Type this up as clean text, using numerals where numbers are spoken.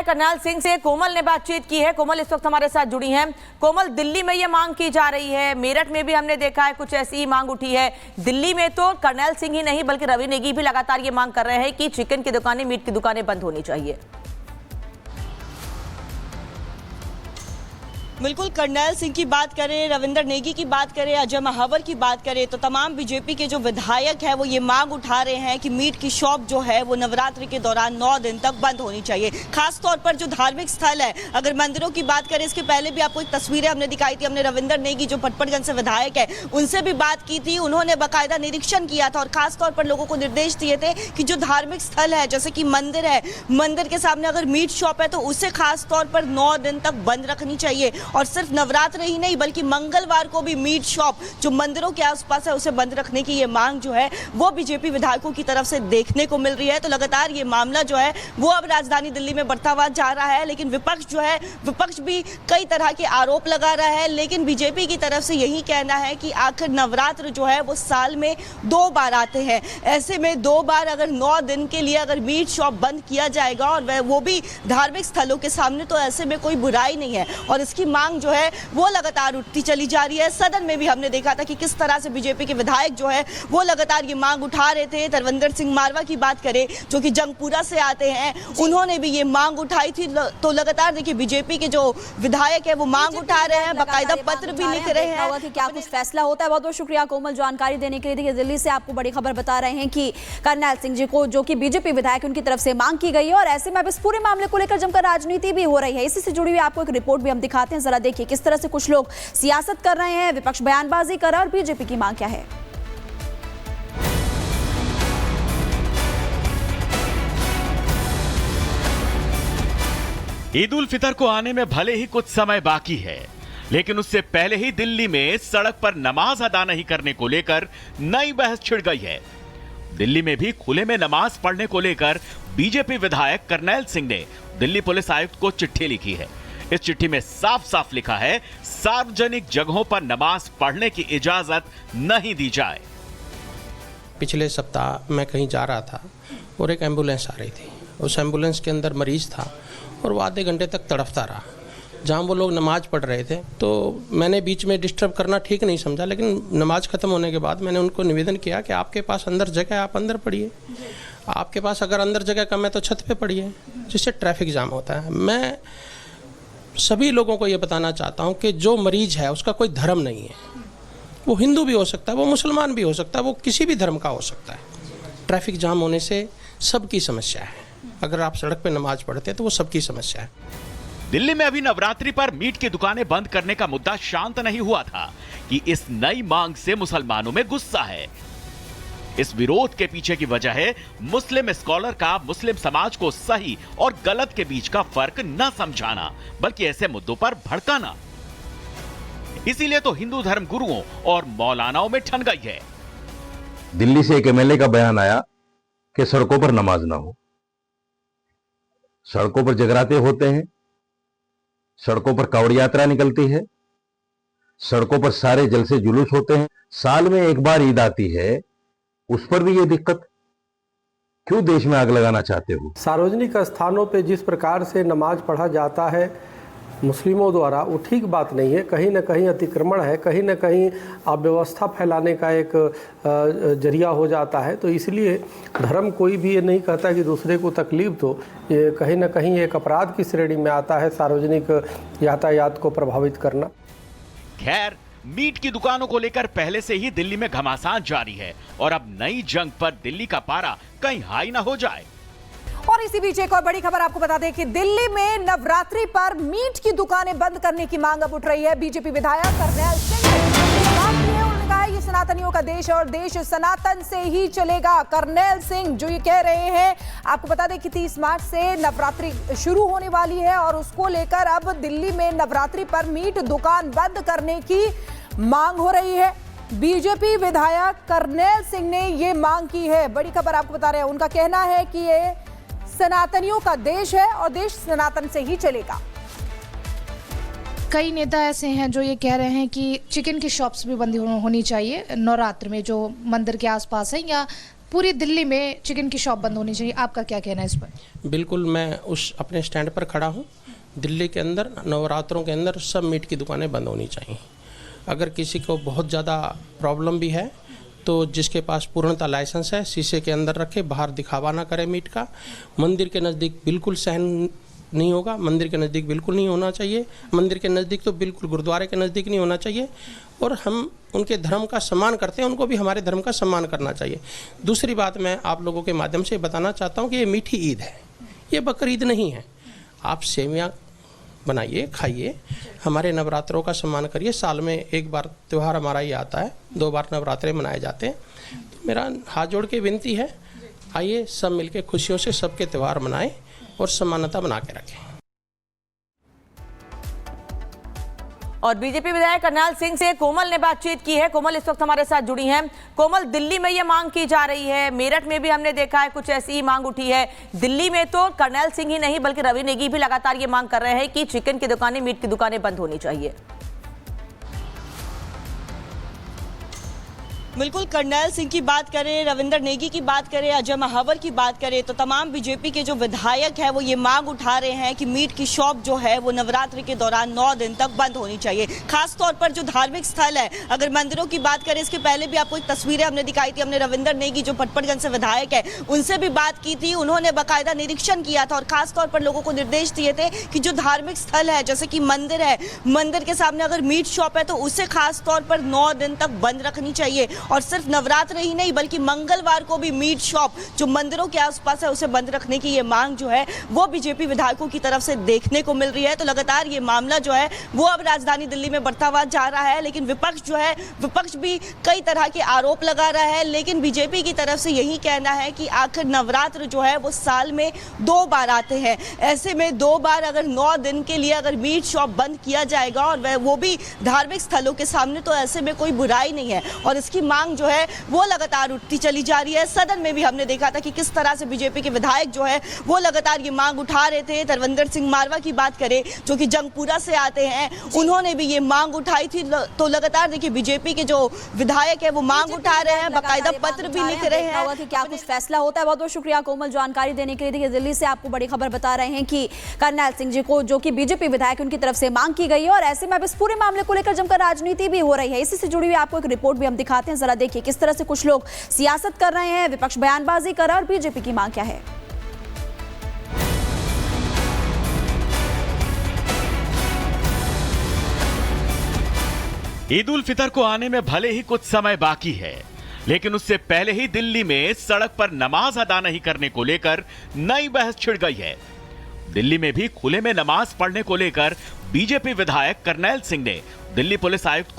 है करनैल सिंह से। कोमल ने बातचीत की है। कोमल इस वक्त हमारे साथ जुड़ी हैं। कोमल, दिल्ली में ये मांग की जा रही है, मेरठ में भी हमने देखा है कुछ ऐसी ही मांग उठी है। दिल्ली में तो करनैल सिंह ही नहीं बल्कि रवि नेगी भी लगातार ये मांग कर रहे हैं कि चिकन की दुकानें, मीट की दुकानें बंद होनी चाहिए। बिल्कुल, करनैल सिंह की बात करें, रविंदर नेगी की बात करें, अजय महावर की बात करें तो तमाम बीजेपी के जो विधायक हैं वो ये मांग उठा रहे हैं कि मीट की शॉप जो है वो नवरात्रि के दौरान 9 दिन तक बंद होनी चाहिए। खास तौर पर जो धार्मिक स्थल है, अगर मंदिरों की बात करें, इसके पहले भी आपको एक तस्वीरें हमने दिखाई थी। हमने रविंदर नेगी जो पटपड़गंज से विधायक है उनसे भी बात की थी। उन्होंने बाकायदा निरीक्षण किया था और खास तौर पर लोगों को निर्देश दिए थे कि जो धार्मिक स्थल है जैसे कि मंदिर है, मंदिर के सामने अगर मीट शॉप है तो उसे खास तौर पर 9 दिन तक बंद रखनी चाहिए। और सिर्फ नवरात्र ही नहीं बल्कि मंगलवार को भी मीट शॉप जो मंदिरों के आसपास है उसे बंद रखने की ये मांग जो है वो बीजेपी विधायकों की तरफ से देखने को मिल रही है। तो लगातार ये मामला जो है वो अब राजधानी दिल्ली में बढ़ता हुआ जा रहा है। लेकिन विपक्ष जो है, विपक्ष भी कई तरह के आरोप लगा रहा है, लेकिन बीजेपी की तरफ से यही कहना है कि आखिर नवरात्र जो है वो साल में 2 बार आते हैं। ऐसे में 2 बार अगर 9 दिन के लिए अगर मीट शॉप बंद किया जाएगा और वो भी धार्मिक स्थलों के सामने, तो ऐसे में कोई बुराई नहीं है। और इसकी मांग जो है वो लगातार उठती चली जा रही है। सदन में भी हमने देखा था कि किस तरह से बीजेपी के विधायक जो है वो लगातार ये मांग उठा रहे थे। तरविंदर सिंह मारवा की बात करें जो कि जंगपुरा से आते हैं, उन्होंने भी ये मांग उठाई थी। तो लगातार देखिए बीजेपी के जो विधायक है वो मांग उठा रहे हैं, बाकायदा पत्र भी लिख रहे हैं कि क्या कुछ फैसला होता है। बहुत बहुत शुक्रिया कोमल जानकारी देने के लिए। देखिए दिल्ली से आपको बड़ी खबर बता रहे हैं कि करनैल सिंह जी को, जो कि बीजेपी विधायक, उनकी तरफ से मांग की गई है और ऐसे में अब इस पूरे मामले को लेकर जमकर राजनीति भी हो रही है। इसी से जुड़ी हुई आपको एक रिपोर्ट भी हम दिखाते हैं, जरा देखिए किस तरह से कुछ लोग सियासत कर रहे हैं, विपक्ष बयानबाजी कर रहा है और बीजेपी की मांग क्या है। ईद उल फितर को आने में भले ही कुछ समय बाकी है, लेकिन उससे पहले ही दिल्ली में सड़क पर नमाज अदा नहीं करने को लेकर नई बहस छिड़ गई है। दिल्ली में भी खुले में नमाज पढ़ने को लेकर बीजेपी विधायक करनैल सिंह ने दिल्ली पुलिस आयुक्त को चिट्ठी लिखी है। इस चिट्ठी में साफ साफ लिखा है, सार्वजनिक जगहों पर नमाज पढ़ने की इजाजत नहीं दी जाए। पिछले सप्ताह मैं कहीं जा रहा था और एक एम्बुलेंस आ रही थी। उस एम्बुलेंस के अंदर मरीज था और वो आधे घंटे तक तड़फता रहा। जहाँ वो लोग नमाज पढ़ रहे थे तो मैंने बीच में डिस्टर्ब करना ठीक नहीं समझा, लेकिन नमाज ख़त्म होने के बाद मैंने उनको निवेदन किया कि आपके पास अंदर जगह है, आप अंदर पढ़िए। आपके पास अगर अंदर जगह कम है तो छत पे पढ़िए, जिससे ट्रैफिक जाम होता है। मैं सभी लोगों को ये बताना चाहता हूँ कि जो मरीज है उसका कोई धर्म नहीं है। वो हिंदू भी हो सकता है, वो मुसलमान भी हो सकता है, वो किसी भी धर्म का हो सकता है। ट्रैफिक जाम होने से सबकी समस्या है। अगर आप सड़क पे नमाज पढ़ते हैं तो वो सबकी समस्या है। दिल्ली में अभी नवरात्रि पर मीट की दुकानें बंद करने का मुद्दा शांत नहीं हुआ था कि इस नई मांग से मुसलमानों में गुस्सा है। इस विरोध के पीछे की वजह है मुस्लिम स्कॉलर का मुस्लिम समाज को सही और गलत के बीच का फर्क न समझाना, बल्कि ऐसे मुद्दों पर भड़काना। इसीलिए तो हिंदू धर्म गुरुओं और मौलानाओं में ठन गई है। दिल्ली से एक एमएलए का बयान आया कि सड़कों पर नमाज ना हो। सड़कों पर जगराते होते हैं, सड़कों पर कावड़ यात्रा निकलती है, सड़कों पर सारे जलसे जुलूस होते हैं। साल में एक बार ईद आती है, उस पर भी ये दिक्कत। क्यों देश में आग लगाना चाहते हो? सार्वजनिक स्थानों पे जिस प्रकार से नमाज पढ़ा जाता है मुस्लिमों द्वारा, वो ठीक बात नहीं है। कहीं ना कहीं अतिक्रमण है, कहीं ना कहीं अव्यवस्था फैलाने का एक जरिया हो जाता है। तो इसलिए धर्म कोई भी ये नहीं कहता कि दूसरे को तकलीफ दो, ये कहीं ना कहीं एक अपराध की श्रेणी में आता है, सार्वजनिक यातायात को प्रभावित करना। खैर, मीट की दुकानों को लेकर पहले से ही दिल्ली में घमासान जारी है और अब नई जंग पर दिल्ली का पारा कहीं हाई ना हो जाए। और इसी बीच एक और बड़ी खबर आपको बता दें कि दिल्ली में नवरात्रि पर मीट की दुकानें बंद करने की मांग अब उठ रही है। बीजेपी विधायक करनैल सिंह उन्होंने कहा ये सनातनियों का देश है और देश सनातन से ही चलेगा। करनैल सिंह जो ये कह रहे हैं, आपको बता दें कि 30 मार्च से नवरात्रि शुरू होने वाली है और उसको लेकर अब दिल्ली में नवरात्रि पर मीट दुकान बंद करने की मांग हो रही है। बीजेपी विधायक करनैल सिंह ने ये मांग की है। बड़ी खबर आपको बता रहे हैं, उनका कहना है कि ये सनातनियों का देश है और देश सनातन से ही चलेगा। कई नेता ऐसे हैं जो ये कह रहे हैं कि चिकन की शॉप्स भी बंद होनी चाहिए नवरात्र में, जो मंदिर के आसपास है या पूरी दिल्ली में चिकन की शॉप बंद होनी चाहिए, आपका क्या कहना है इस पर? बिल्कुल, मैं उस अपने स्टैंड पर खड़ा हूँ। दिल्ली के अंदर नवरात्रों के अंदर सब मीट की दुकानें बंद होनी चाहिए। अगर किसी को बहुत ज़्यादा प्रॉब्लम भी है तो जिसके पास पूर्णतः लाइसेंस है शीशे के अंदर रखे, बाहर दिखावा ना करे मीट का। मंदिर के नज़दीक बिल्कुल सहन नहीं होगा, मंदिर के नज़दीक बिल्कुल नहीं होना चाहिए। मंदिर के नज़दीक तो बिल्कुल, गुरुद्वारे के नज़दीक नहीं होना चाहिए। और हम उनके धर्म का सम्मान करते हैं, उनको भी हमारे धर्म का सम्मान करना चाहिए। दूसरी बात मैं आप लोगों के माध्यम से बताना चाहता हूँ कि ये मीठी ईद है, ये बकरीद नहीं है। आप सेवियाँ बनाइए, खाइए, हमारे नवरात्रों का सम्मान करिए। साल में एक बार त्यौहार हमारा ये आता है, 2 बार नवरात्रे मनाए जाते हैं। तो मेरा हाथ जोड़ के विनती है, आइए सब मिलके खुशियों से सबके त्यौहार मनाएं और समानता बना के रखें। और बीजेपी विधायक करनाल सिंह से कोमल ने बातचीत की है। कोमल इस वक्त हमारे साथ जुड़ी हैं। कोमल, दिल्ली में ये मांग की जा रही है, मेरठ में भी हमने देखा है कुछ ऐसी ही मांग उठी है। दिल्ली में तो करनैल सिंह ही नहीं बल्कि रवि नेगी भी लगातार ये मांग कर रहे हैं कि चिकन की दुकानें, मीट की दुकानें बंद होनी चाहिए। बिल्कुल, करनैल सिंह की बात करें, रविंदर नेगी की बात करें, अजय महावर की बात करें तो तमाम बीजेपी के जो विधायक हैं वो ये मांग उठा रहे हैं कि मीट की शॉप जो है वो नवरात्रि के दौरान 9 दिन तक बंद होनी चाहिए। खासतौर पर जो धार्मिक स्थल है, अगर मंदिरों की बात करें, इसके पहले भी आपको एक तस्वीरें हमने दिखाई थी। हमने रविंदर नेगी जो पटपड़गंज से विधायक है उनसे भी बात की थी, उन्होंने बाकायदा निरीक्षण किया था और खासतौर पर लोगों को निर्देश दिए थे कि जो धार्मिक स्थल है जैसे कि मंदिर है, मंदिर के सामने अगर मीट शॉप है तो उसे खासतौर पर 9 दिन तक बंद रखनी चाहिए। और सिर्फ नवरात्र ही नहीं बल्कि मंगलवार को भी मीट शॉप जो मंदिरों के आसपास है उसे बंद रखने की ये मांग जो है वो बीजेपी विधायकों की तरफ से देखने को मिल रही है। तो लगातार ये मामला जो है वो अब राजधानी दिल्ली में बढ़ता हुआ जा रहा है, लेकिन विपक्ष जो है, विपक्ष भी कई तरह के आरोप लगा रहा है। लेकिन बीजेपी की तरफ से यही कहना है कि आखिर नवरात्र जो है वो साल में 2 बार आते हैं, ऐसे में 2 बार अगर 9 दिन के लिए अगर मीट शॉप बंद किया जाएगा और वो भी धार्मिक स्थलों के सामने, तो ऐसे में कोई बुराई नहीं है। और इसकी मांग जो है वो लगातार उठती चली जा रही है। सदन में भी हमने देखा था कि किस तरह से बीजेपी के विधायक जो है वो लगातार ये मांग उठा रहे थे। तरविंदर सिंह मारवा की बात करें जो कि जंगपुरा से आते हैं, उन्होंने भी ये मांग उठाई थी। तो लगातार देखिए बीजेपी के जो विधायक है वो मांग उठा रहे हैं, बाकायदा पत्र भी लिख रहे हैं कि क्या कुछ फैसला होता है। बहुत बहुत शुक्रिया कोमल जानकारी देने के लिए। देखिए दिल्ली से आपको बड़ी खबर बता रहे हैं कि करनैल सिंह जी को, जो कि बीजेपी विधायक, उनकी तरफ से मांग की गई है और ऐसे में अब इस पूरे मामले को लेकर जमकर राजनीति भी हो रही है। इसी से जुड़ी हुई आपको एक रिपोर्ट भी हम दिखाते हैं, जरा देखिए किस तरह से कुछ लोग सियासत कर रहे हैं, विपक्ष बयानबाजी कर रहा है और बीजेपी की मांग क्या है। ईद उल फितर को आने में भले ही कुछ समय बाकी है, लेकिन उससे पहले ही दिल्ली में सड़क पर नमाज अदा नहीं करने को लेकर नई बहस छिड़ गई है। दिल्ली में भी खुले में नमाज पढ़ने को लेकर बीजेपी विधायक करनैल सिंह ने दिल्ली पुलिस आयुक्त को